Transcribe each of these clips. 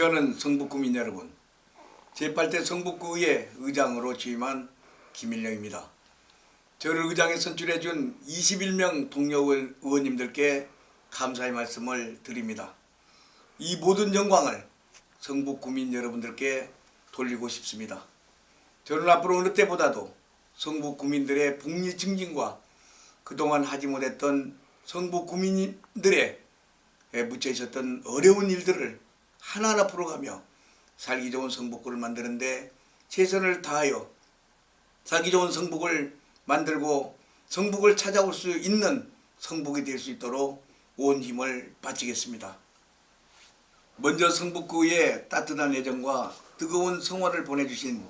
존경하는 성북구민 여러분, 제8대 성북구의회 의장으로 취임한 김일령입니다. 저를 의장에 선출해준 21명 동료 의원님들께 감사의 말씀을 드립니다. 이 모든 영광을 성북구민 여러분들께 돌리고 싶습니다. 저는 앞으로 어느 때보다도 성북구민들의 복리 증진과 그동안 하지 못했던 성북구민들의 묻혀 있었던 어려운 일들을 하나하나 풀어가며 살기 좋은 성북구를 만드는 데 최선을 다하여 살기 좋은 성북을 만들고 성북을 찾아올 수 있는 성북이 될 수 있도록 온 힘을 바치겠습니다. 먼저 성북구의 따뜻한 애정과 뜨거운 성원을 보내주신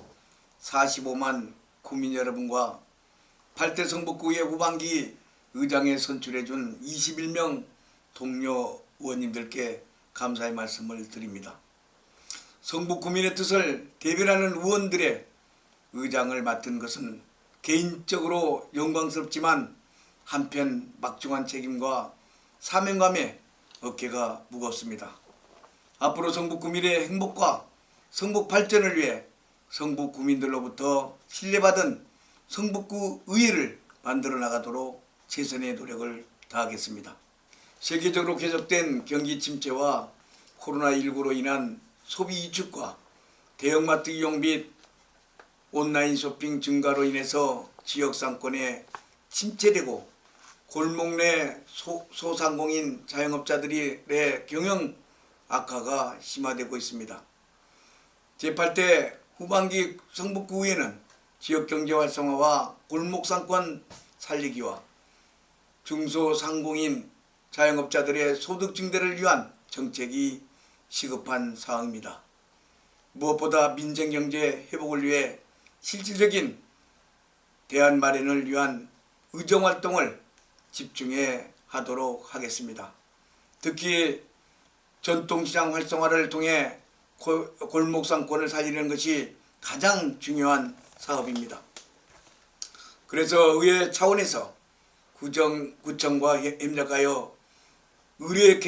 45만 구민 여러분과 8대 성북구의 후반기 의장에 선출해준 21명 동료 의원님들께 감사의 말씀을 드립니다. 성북구민의 뜻을 대변하는 의원들의 의장을 맡은 것은 개인적으로 영광스럽지만 한편 막중한 책임과 사명감에 어깨가 무겁습니다. 앞으로 성북구민의 행복과 성북 발전을 위해 성북구민들로부터 신뢰받은 성북구 의회를 만들어 나가도록 최선의 노력을 다하겠습니다. 세계적으로 계속된 경기 침체와 코로나19로 인한 소비 위축과 대형마트 이용 및 온라인 쇼핑 증가로 인해서 지역 상권에 침체되고 골목 내 소상공인 자영업자들의 경영 악화가 심화되고 있습니다. 제8대 후반기 성북구의회는 지역경제 활성화와 골목 상권 살리기와 중소상공인 자영업자들의 소득 증대를 위한 정책이 시급한 사항입니다. 무엇보다 민생경제 회복을 위해 실질적인 대안 마련을 위한 의정활동을 집중해 하도록 하겠습니다. 특히 전통시장 활성화를 통해 골목상권을 살리는 것이 가장 중요한 사업입니다. 그래서 의회 차원에서 구청과 협력하여 의뢰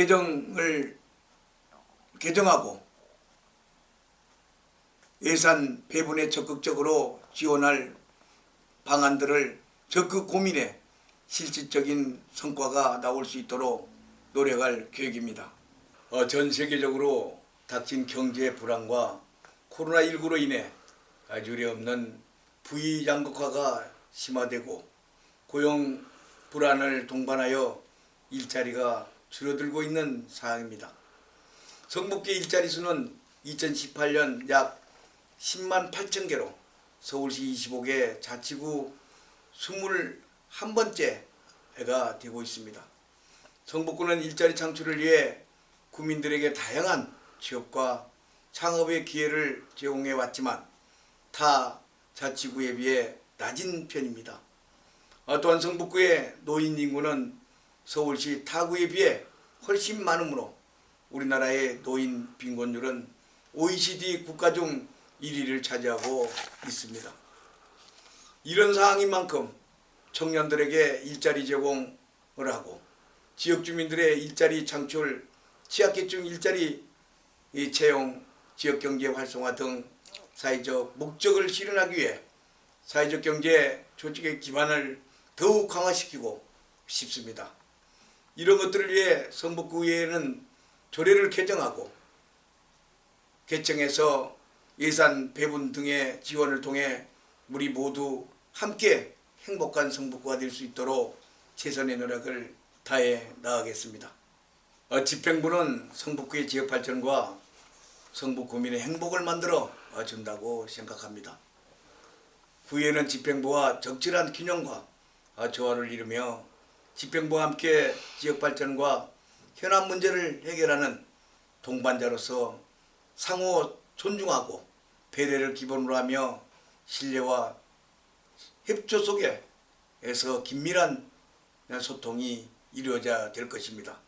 개정하고 예산 배분에 적극적으로 지원할 방안들을 적극 고민해 실질적인 성과가 나올 수 있도록 노력할 계획입니다. 전 세계적으로 닥친 경제 불안과 코로나19로 인해 유례없는 부의 양극화가 심화되고 고용 불안을 동반하여 일자리가 줄어들고 있는 상황입니다. 성북계 일자리 수는 2018년 약 10만 8천 개로 서울시 25개 자치구 21번째가 되고 있습니다. 성북구는 일자리 창출을 위해 구민들에게 다양한 취업과 창업의 기회를 제공해 왔지만 타 자치구에 비해 낮은 편입니다. 또한 성북구의 노인 인구는 서울시 타구에 비해 훨씬 많으므로 우리나라의 노인 빈곤율은 OECD 국가 중 1위를 차지하고 있습니다. 이런 상황인 만큼 청년들에게 일자리 제공을 하고 지역 주민들의 일자리 창출, 취약계층 일자리 채용, 지역경제 활성화 등 사회적 목적을 실현하기 위해 사회적 경제 조직의 기반을 더욱 강화시키고 싶습니다. 이런 것들을 위해 성북구의회는 조례를 개정하고 개청해서 예산 배분 등의 지원을 통해 우리 모두 함께 행복한 성북구가 될 수 있도록 최선의 노력을 다해 나가겠습니다. 집행부는 성북구의 지역 발전과 성북구민의 행복을 만들어 준다고 생각합니다. 구의회는 집행부와 적절한 균형과 조화를 이루며 집행부와 함께 지역 발전과 현안 문제를 해결하는 동반자로서 상호 존중하고 배려를 기본으로 하며 신뢰와 협조 속에서 긴밀한 소통이 이루어져야 될 것입니다.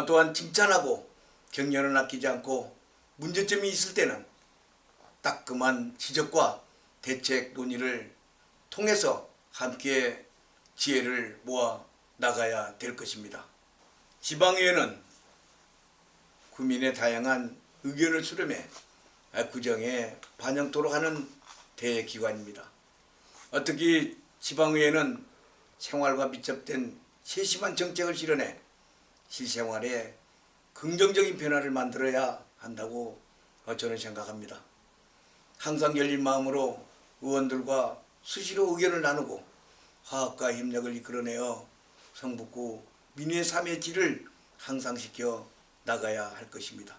또한 칭찬하고 격려는 아끼지 않고 문제점이 있을 때는 따끔한 지적과 대책 논의를 통해서 함께 지혜를 모아 나가야 될 것입니다. 지방의회는 구민의 다양한 의견을 수렴해 구정에 반영토록 하는 대기관입니다. 특히 지방의회는 생활과 밀접된 세심한 정책을 실현해 실생활에 긍정적인 변화를 만들어야 한다고 저는 생각합니다. 항상 열린 마음으로 의원들과 수시로 의견을 나누고 화합과 협력을 이끌어내어 성북구 민의 삶의 질을 향상시켜 나가야 할 것입니다.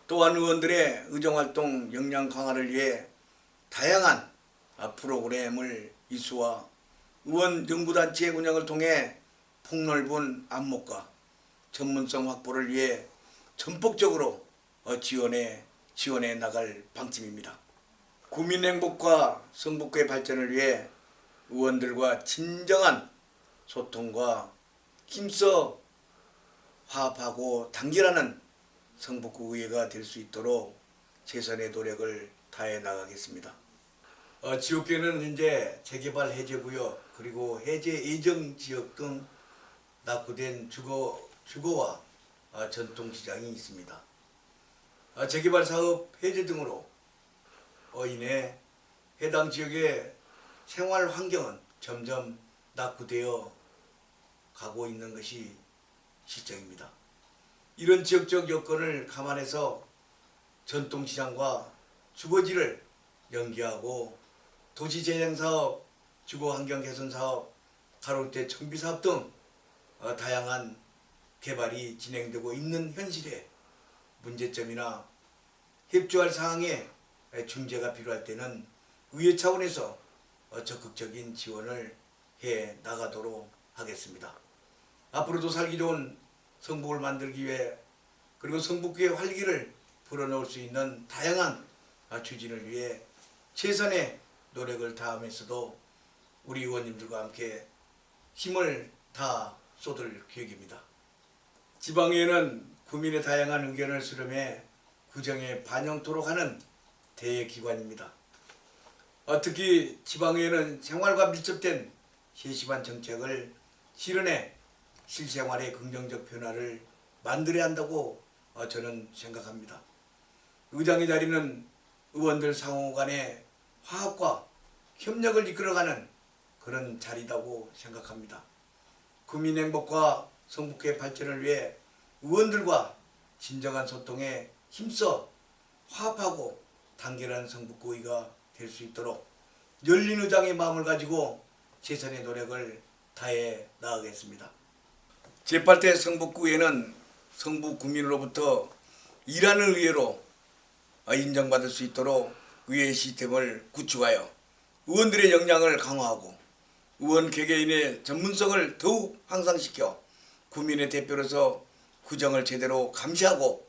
또한 의원들의 의정활동 역량 강화를 위해 다양한 프로그램을 이수와 의원 연구단체 운영을 통해 폭넓은 안목과 전문성 확보를 위해 전폭적으로 지원해 나갈 방침입니다. 구민 행복과 성북구의 발전을 위해 의원들과 진정한 소통과 힘써 화합하고 단결하는 성북구 의회가 될 수 있도록 최선의 노력을 다해 나가겠습니다. 지역계는 현재 재개발 해제구역 그리고 해제 예정 지역 등 낙후된 주거와 전통시장이 있습니다. 재개발 사업 해제 등으로 인해 해당 지역의 생활 환경은 점점 낙후되어 가고 있는 것이 실정입니다. 이런 지역적 여건을 감안해서 전통시장과 주거지를 연계하고 도시재생사업, 주거환경 개선사업, 가로대 정비사업 등 다양한 개발이 진행되고 있는 현실에 문제점이나 협조할 사항에 중재가 필요할 때는 의회 차원에서 적극적인 지원을 해 나가도록 하겠습니다. 앞으로도 살기 좋은 성북을 만들기 위해 그리고 성북구의 활기를 불어넣을 수 있는 다양한 추진을 위해 최선의 노력을 다하면서도 우리 의원님들과 함께 힘을 다 쏟을 계획입니다. 지방의회는 구민의 다양한 의견을 수렴해 구정에 반영토록 하는 대기관입니다. 특히 지방의회는 생활과 밀접된 세심한 정책을 실현해 실생활의 긍정적 변화를 만들어야 한다고 저는 생각합니다. 의장의 자리는 의원들 상호 간의 화합과 협력을 이끌어가는 그런 자리라고 생각합니다. 구민 행복과 성북구의 발전을 위해 의원들과 진정한 소통에 힘써 화합하고 단결한 성북구의가 될 수 있도록 열린 의장의 마음을 가지고 최선의 노력을 다해 나가겠습니다. 제8대 성북구의회는 성북 구민으로부터 일하는 의회로 인정받을 수 있도록 의회 시스템을 구축하여 의원들의 역량을 강화하고 의원 개개인의 전문성을 더욱 향상시켜 구민의 대표로서 구정을 제대로 감시하고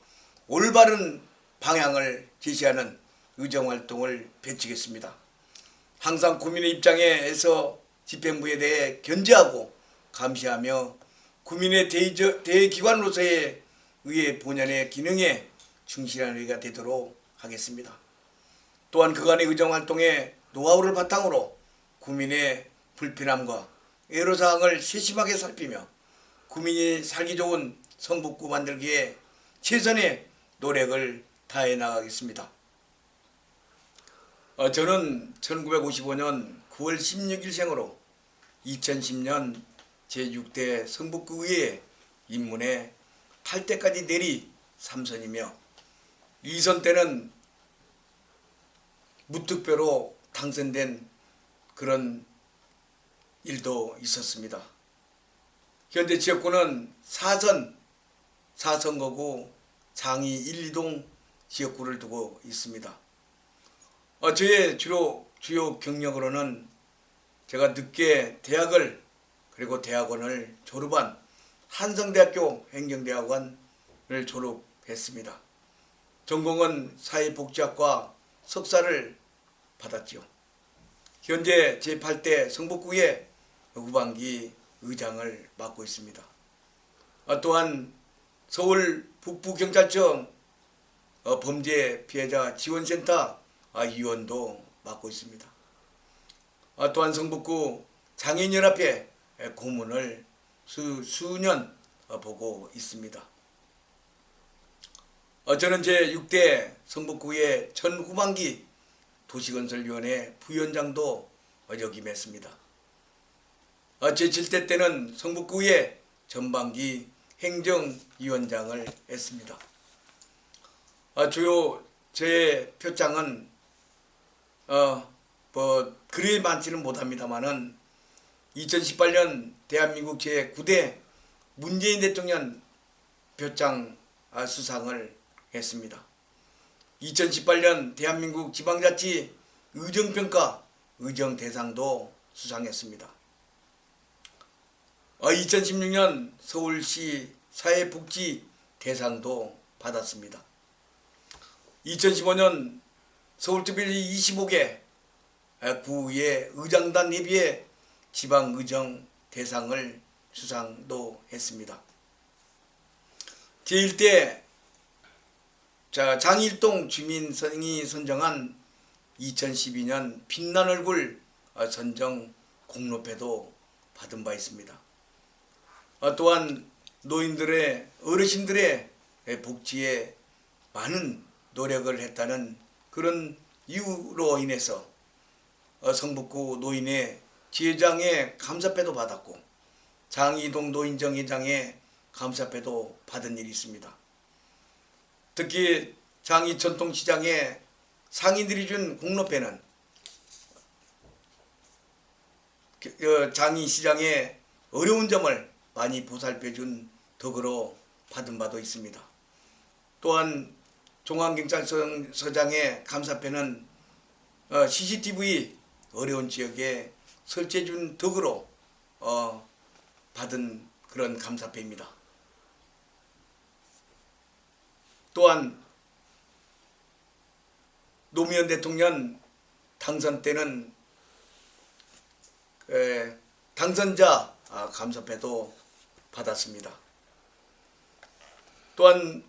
올바른 방향을 제시하는 의정활동을 펼치겠습니다. 항상 구민의 입장에서 집행부에 대해 견제하고 감시하며 구민의 대기관으로서의 의회 본연의 기능에 충실한 의회가 되도록 하겠습니다. 또한 그간의 의정활동의 노하우를 바탕으로 구민의 불편함과 애로사항을 세심하게 살피며 구민이 살기 좋은 성북구 만들기에 최선의 노력을 다해 나가겠습니다. 저는 1955년 9월 16일 생으로 2010년 제6대 성북구의회에 입문해 8대까지 내리 3선이며 2선 때는 무투표로 당선된 그런 일도 있었습니다. 현재 지역구는 4선거구 장이 1, 2동 지역구를 두고 있습니다. 저의 주요 경력으로는 제가 늦게 대학을 그리고 대학원을 졸업한 한성대학교 행정대학원을 졸업했습니다. 전공은 사회복지학과 석사를 받았지요. 현재 제8대 성북구의 후반기 의장을 맡고 있습니다. 또한 서울 북부경찰청 범죄 피해자 지원센터 위원도 맡고 있습니다. 또한 성북구 장애인연합회 고문을 수년 보고 있습니다. 저는 제6대 성북구의 전 후반기 도시건설위원회 부위원장도 역임했습니다. 제7대 때는 성북구의 전반기 행정위원장을 했습니다. 주요 제 표창은 그리 많지는 못합니다만은 2018년 대한민국 제9대 문재인 대통령 표창 수상을 했습니다. 2018년 대한민국 지방자치 의정평가 의정대상도 수상했습니다. 2016년 서울시 사회복지 대상도 받았습니다. 2015년 서울특별시 25개 구의 의장단 협의회 지방의정 대상을 수상도 했습니다. 제1대 장일동 주민선이 선정한 2012년 빛난 얼굴 선정 공로패도 받은 바 있습니다. 또한 노인들의 어르신들의 복지에 많은 노력을 했다는 그런 이유로 인해서 성북구 노인의 지회장의 감사패도 받았고 장이동 노인정회장의 감사패도 받은 일이 있습니다. 특히 장이 전통시장의 상인들이 준 공로패는 장이 시장의 어려운 점을 많이 보살펴준 덕으로 받은 바도 있습니다. 또한 종합경찰서장의 감사패는 CCTV 어려운 지역에 설치해준 덕으로 받은 그런 감사패입니다. 또한 노무현 대통령 당선 때는 당선자 감사패도 받았습니다. 또한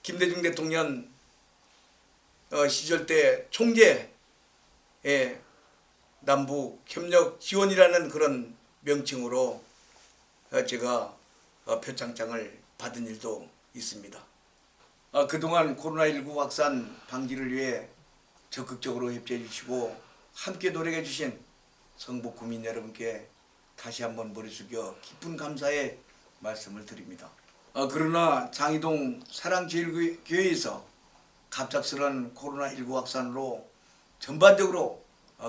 김대중 대통령 시절 때 총재의 남북 협력 지원이라는 그런 명칭으로 제가 표창장을 받은 일도 있습니다. 그동안 코로나19 확산 방지를 위해 적극적으로 협조해 주시고 함께 노력해 주신 성북 구민 여러분께 다시 한번 머리 숙여 깊은 감사의 말씀을 드립니다. 그러나 장이동 사랑제일교회에서 갑작스런 코로나19 확산으로 전반적으로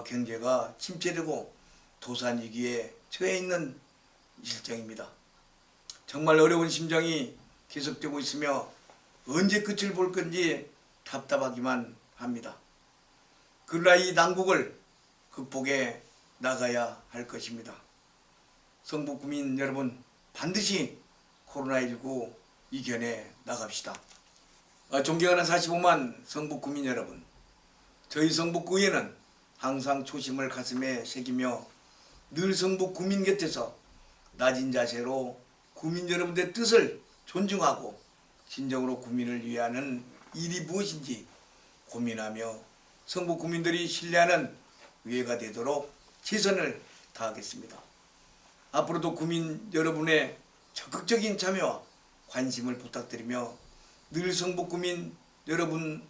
경제가 침체되고 도산위기에 처해 있는 실정입니다. 정말 어려운 심정이 계속되고 있으며 언제 끝을 볼 건지 답답하기만 합니다. 그러나 이 난국을 극복해 나가야 할 것입니다. 성북구민 여러분, 반드시 코로나19 이겨내 나갑시다. 존경하는 45만 성북구민 여러분, 저희 성북구에는 항상 초심을 가슴에 새기며 늘 성북구민 곁에서 낮은 자세로 구민 여러분들의 뜻을 존중하고 진정으로 구민을 위하는 일이 무엇인지 고민하며 성북구민들이 신뢰하는 의회가 되도록 최선을 다하겠습니다. 앞으로도 구민 여러분의 적극적인 참여와 관심을 부탁드리며 늘 성북구민 여러분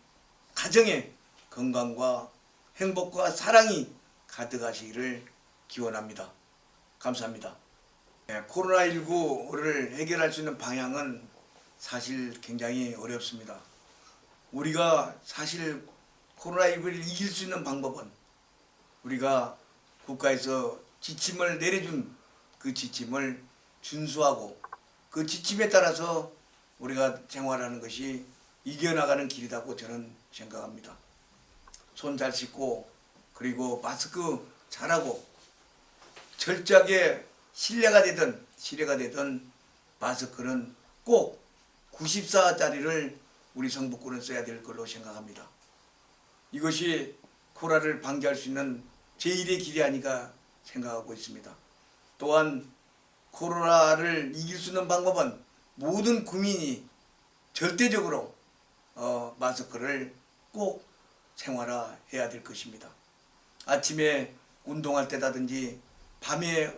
가정의 건강과 행복과 사랑이 가득하시기를 기원합니다. 감사합니다. 코로나19를 해결할 수 있는 방향은 사실 굉장히 어렵습니다. 우리가 사실 코로나19를 이길 수 있는 방법은 우리가 국가에서 지침을 내려준 그 지침을 준수하고 그 지침에 따라서 우리가 생활하는 것이 이겨나가는 길이라고 저는 생각합니다. 손 잘 씻고 그리고 마스크 잘하고 철저하게 실내가 되든 마스크는 꼭 94짜리를 우리 성북구는 써야 될 걸로 생각합니다. 이것이 코로나를 방지할 수 있는 제1의 길이 아닌가 생각하고 있습니다. 또한 코로나를 이길 수 있는 방법은 모든 국민이 절대적으로 마스크를 꼭 생활화해야 될 것입니다. 아침에 운동할 때다든지 밤에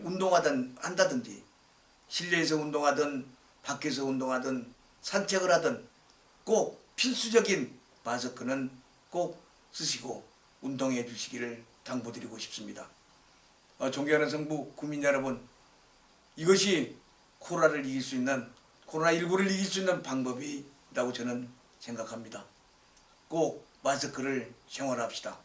한다든지 실내에서 운동하든 밖에서 운동하든 산책을 하든 꼭 필수적인 마스크는 꼭 쓰시고 운동해 주시기를 당부드리고 싶습니다. 존경하는 성부 국민 여러분, 이것이 코로나를 이길 수 있는, 코로나19를 이길 수 있는 방법이라고 저는 생각합니다. 꼭 마스크를 생활합시다.